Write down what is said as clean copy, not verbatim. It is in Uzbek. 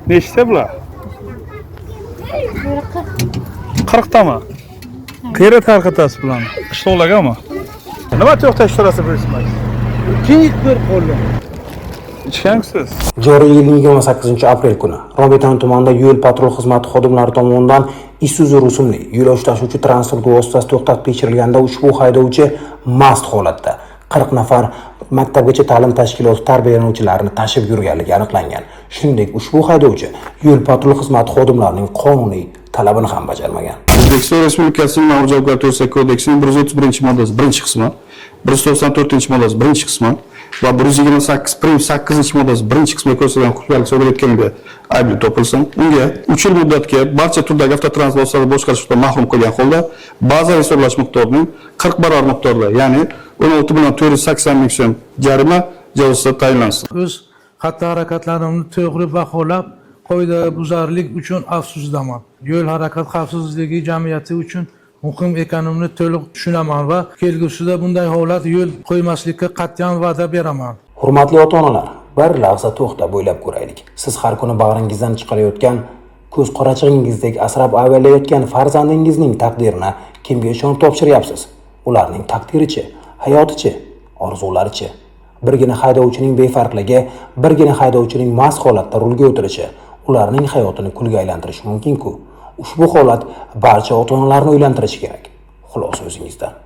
Nechta bular? 40 tami? Qayerga tarqatasiz bularni? Qishloqlargami? Nima to'xtash turasiz bilmaysiz? Keyik bir qo'lda. Ichgansiz? Joriy yilning 28-aprel kuni Romitan tumanida yo'l patrul xizmati xodimlari tomonidan Isuzu rusumli yo'lovchi tashuvchi transport vositasi to'xtatib tekshirilganda ushbu haydovchi mast holatda 40 nafar maktabgacha ta'lim tashkiloti tarbiyalanuvchilarini tashib yurganligi aniqlangan. Shuningdek, ushbu haydovchi yo'l patrul xizmati xodimlarining qonuniy talabini ham bajarmagan. O'zbekiston Respublikasining Ma'muriy javobgarlik to'g'risidagi kodeksining 131-moddasi 1-qismi, 194-moddasi 1-qismi va 128-moddasi 1-qismida ko'rsatilgan huquqlarni sodir etganiga aybli topilsin. Unga 3 yil muddatga barcha turdagi avtotransport vositalarini boshqarishdan mahrum qilgan holda bazaviy hisoblash miqdorining 40 barobar miqdorda, ya'ni 16.480 ming so'm jarima jazosida tayinlansin. O'z xatti harakatlarimni to'g'ri baholab, qoidabuzarlik uchun afsusdaman. Yo'l harakat xavfsizligi jamiyati uchun muhim ekanini to'liq tushunaman va kelgusida bunday holat yo'l qo'ymaslikka qat'iyan va'da beraman. Hurmatli ota-onalar, bir lahza to'xtab o'ylab ko'raylik. Siz har kuni bag'ringizdan chiqarayotgan, ko'z qorachig'ingizdek asrab avaylayotgan farzandingizning taqdirini kimga ishonib topshiryapsiz? Ularning taqdirichi, hayotichi, orzularichi? Birgina haydovchining befarqligi, birgina haydovchining mast holatda rulga o'tirishi ularning hayotini kulga aylantirishi mumkin-ku. Ushbu holat barcha ota-onalarni o'ylantirishi kerak. Xulosa o'zingizdan.